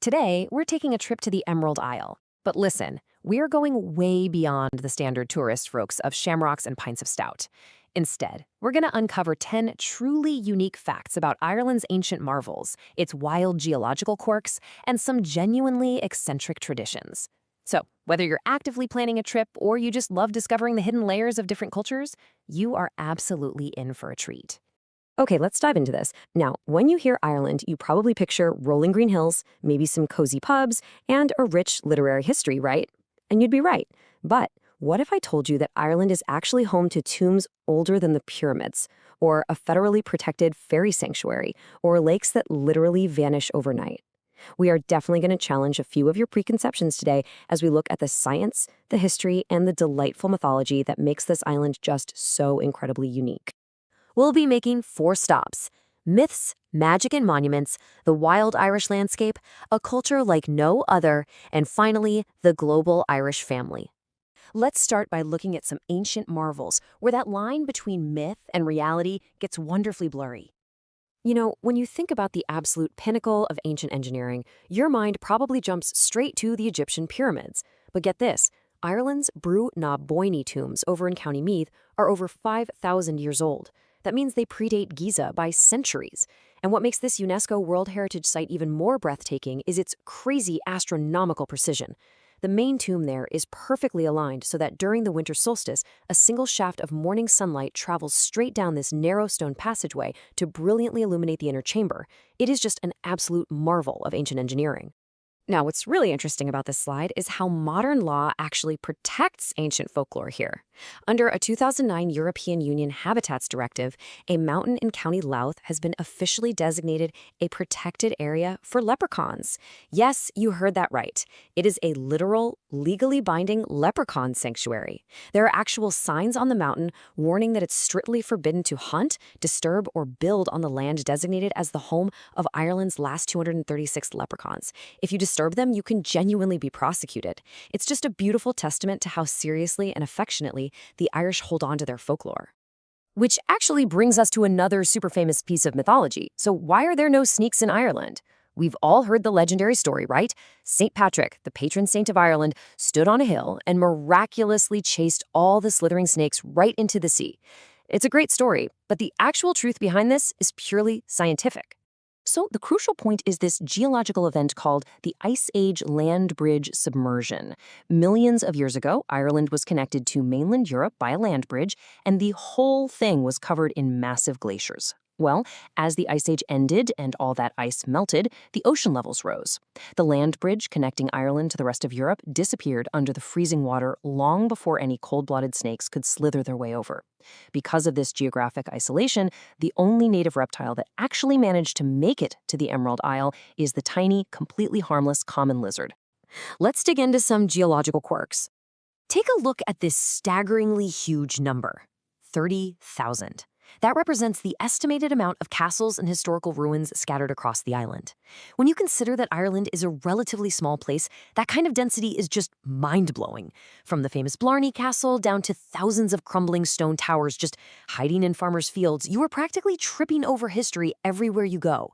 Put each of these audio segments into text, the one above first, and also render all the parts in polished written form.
Today, we're taking a trip to the Emerald Isle. But listen, we're going way beyond the standard tourist ropes of shamrocks and pints of stout. Instead, we're going to uncover 10 truly unique facts about Ireland's ancient marvels, its wild geological quirks, and some genuinely eccentric traditions. So, whether you're actively planning a trip or you just love discovering the hidden layers of different cultures, you are absolutely in for a treat. Okay, let's dive into this. Now, when you hear Ireland, you probably picture rolling green hills, maybe some cozy pubs, and a rich literary history, right? And you'd be right. But what if I told you that Ireland is actually home to tombs older than the pyramids, or a federally protected fairy sanctuary, or lakes that literally vanish overnight? We are definitely going to challenge a few of your preconceptions today as we look at the science, the history, and the delightful mythology that makes this island just so incredibly unique. We'll be making 4 stops: myths, magic and monuments, the wild Irish landscape, a culture like no other, and finally, the global Irish family. Let's start by looking at some ancient marvels where that line between myth and reality gets wonderfully blurry. You know, when you think about the absolute pinnacle of ancient engineering, your mind probably jumps straight to the Egyptian pyramids. But get this, Ireland's Brú na Bóinne tombs over in County Meath are over 5,000 years old. That means they predate Giza by centuries. And what makes this UNESCO World Heritage Site even more breathtaking is its crazy astronomical precision. The main tomb there is perfectly aligned so that during the winter solstice, a single shaft of morning sunlight travels straight down this narrow stone passageway to brilliantly illuminate the inner chamber. It is just an absolute marvel of ancient engineering. Now, what's really interesting about this slide is how modern law actually protects ancient folklore here. Under a 2009 European Union Habitats Directive, a mountain in County Louth has been officially designated a protected area for leprechauns. Yes, you heard that right. It is a literal, legally binding leprechaun sanctuary. There are actual signs on the mountain warning that it's strictly forbidden to hunt, disturb, or build on the land designated as the home of Ireland's last 236 leprechauns. If you disturb them, you can genuinely be prosecuted. It's just a beautiful testament to how seriously and affectionately the Irish hold on to their folklore. Which actually brings us to another super famous piece of mythology. So why are there no sneaks in Ireland? We've all heard the legendary story, right? St. Patrick, the patron saint of Ireland, stood on a hill and miraculously chased all the slithering snakes right into the sea. It's a great story, but the actual truth behind this is purely scientific. So the crucial point is this geological event called the Ice Age land bridge submersion. Millions of years ago, Ireland was connected to mainland Europe by a land bridge, and the whole thing was covered in massive glaciers. Well, as the Ice Age ended and all that ice melted, the ocean levels rose. The land bridge connecting Ireland to the rest of Europe disappeared under the freezing water long before any cold-blooded snakes could slither their way over. Because of this geographic isolation, the only native reptile that actually managed to make it to the Emerald Isle is the tiny, completely harmless common lizard. Let's dig into some geological quirks. Take a look at this staggeringly huge number, 30,000. That represents the estimated amount of castles and historical ruins scattered across the island. When you consider that Ireland is a relatively small place, that kind of density is just mind-blowing. From the famous Blarney Castle down to thousands of crumbling stone towers just hiding in farmers' fields, you are practically tripping over history everywhere you go.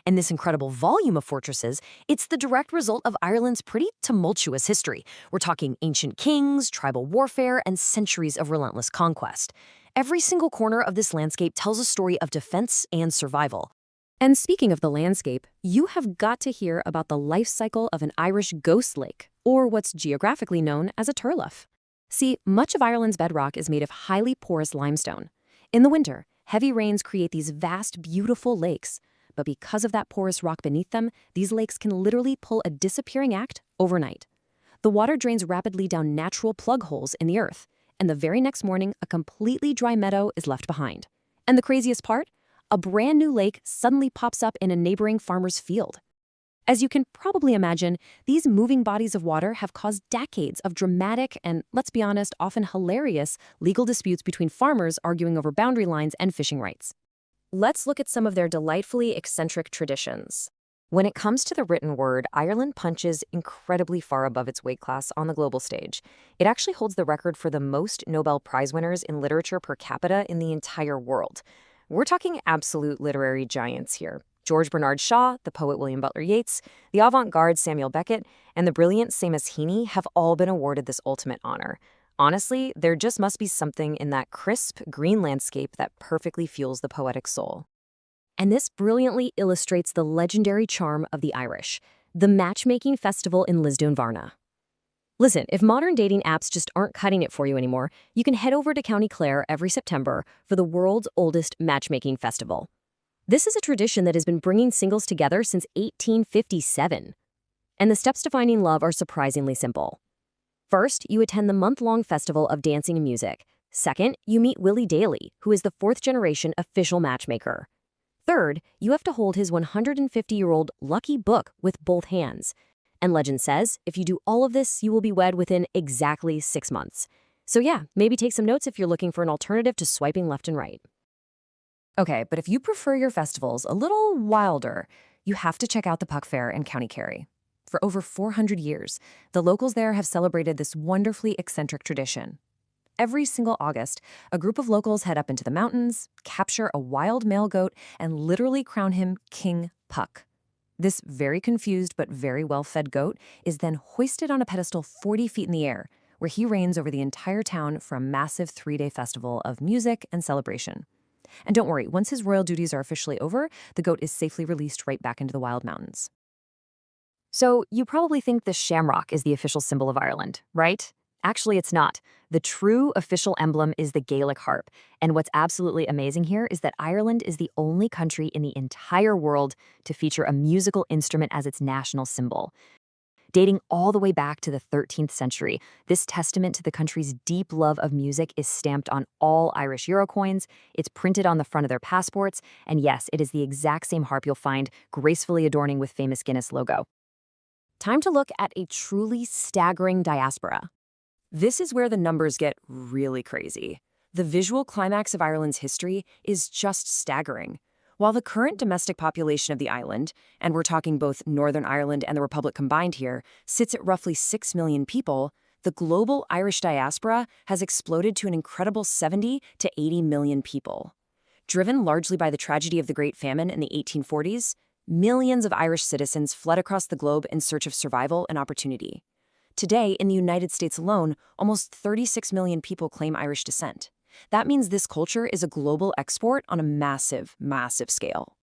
And this incredible volume of fortresses, it's the direct result of Ireland's pretty tumultuous history. We're talking ancient kings, tribal warfare, and centuries of relentless conquest. Every single corner of this landscape tells a story of defense and survival. And speaking of the landscape, you have got to hear about the life cycle of an Irish ghost lake, or what's geographically known as a turlough. See, much of Ireland's bedrock is made of highly porous limestone. In the winter, heavy rains create these vast, beautiful lakes. But because of that porous rock beneath them, these lakes can literally pull a disappearing act overnight. The water drains rapidly down natural plug holes in the earth, and the very next morning, a completely dry meadow is left behind. And the craziest part? A brand new lake suddenly pops up in a neighboring farmer's field. As you can probably imagine, these moving bodies of water have caused decades of dramatic and, let's be honest, often hilarious legal disputes between farmers arguing over boundary lines and fishing rights. Let's look at some of their delightfully eccentric traditions. When it comes to the written word, Ireland punches incredibly far above its weight class on the global stage. It actually holds the record for the most Nobel Prize winners in literature per capita in the entire world. We're talking absolute literary giants here. George Bernard Shaw, the poet William Butler Yeats, the avant-garde Samuel Beckett, and the brilliant Seamus Heaney have all been awarded this ultimate honor. Honestly, there just must be something in that crisp, green landscape that perfectly fuels the poetic soul. And this brilliantly illustrates the legendary charm of the Irish, the matchmaking festival in Lisdoonvarna. Listen, if modern dating apps just aren't cutting it for you anymore, you can head over to County Clare every September for the world's oldest matchmaking festival. This is a tradition that has been bringing singles together since 1857. And the steps to finding love are surprisingly simple. First, you attend the month-long festival of dancing and music. Second, you meet Willie Daly, who is the fourth-generation official matchmaker. Third, you have to hold his 150-year-old lucky book with both hands. And legend says, if you do all of this, you will be wed within exactly 6 months. So yeah, maybe take some notes if you're looking for an alternative to swiping left and right. Okay, but if you prefer your festivals a little wilder, you have to check out the Puck Fair in County Kerry. For over 400 years, the locals there have celebrated this wonderfully eccentric tradition. Every single August, a group of locals head up into the mountains, capture a wild male goat, and literally crown him King Puck. This very confused but very well-fed goat is then hoisted on a pedestal 40 feet in the air, where he reigns over the entire town for a massive 3-day festival of music and celebration. And don't worry, once his royal duties are officially over, the goat is safely released right back into the wild mountains. So you probably think the shamrock is the official symbol of Ireland, right? Actually, it's not. The true official emblem is the Gaelic harp. And what's absolutely amazing here is that Ireland is the only country in the entire world to feature a musical instrument as its national symbol. Dating all the way back to the 13th century, this testament to the country's deep love of music is stamped on all Irish euro coins, it's printed on the front of their passports, and yes, it is the exact same harp you'll find gracefully adorning with famous Guinness logo. Time to look at a truly staggering diaspora. This is where the numbers get really crazy. The visual climax of Ireland's history is just staggering. While the current domestic population of the island, and we're talking both Northern Ireland and the Republic combined here, sits at roughly 6 million people, the global Irish diaspora has exploded to an incredible 70 to 80 million people. Driven largely by the tragedy of the Great Famine in the 1840s, millions of Irish citizens fled across the globe in search of survival and opportunity. Today, in the United States alone, almost 36 million people claim Irish descent. That means this culture is a global export on a massive, massive scale.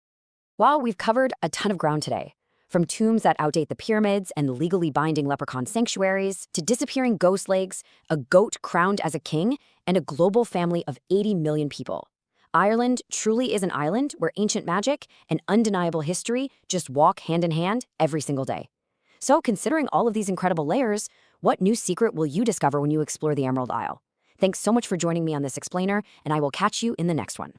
Wow, we've covered a ton of ground today. From tombs that outdate the pyramids and legally binding leprechaun sanctuaries, to disappearing ghost legs, a goat crowned as a king, and a global family of 80 million people. Ireland truly is an island where ancient magic and undeniable history just walk hand in hand every single day. So, considering all of these incredible layers, what new secret will you discover when you explore the Emerald Isle? Thanks so much for joining me on this explainer, and I will catch you in the next one.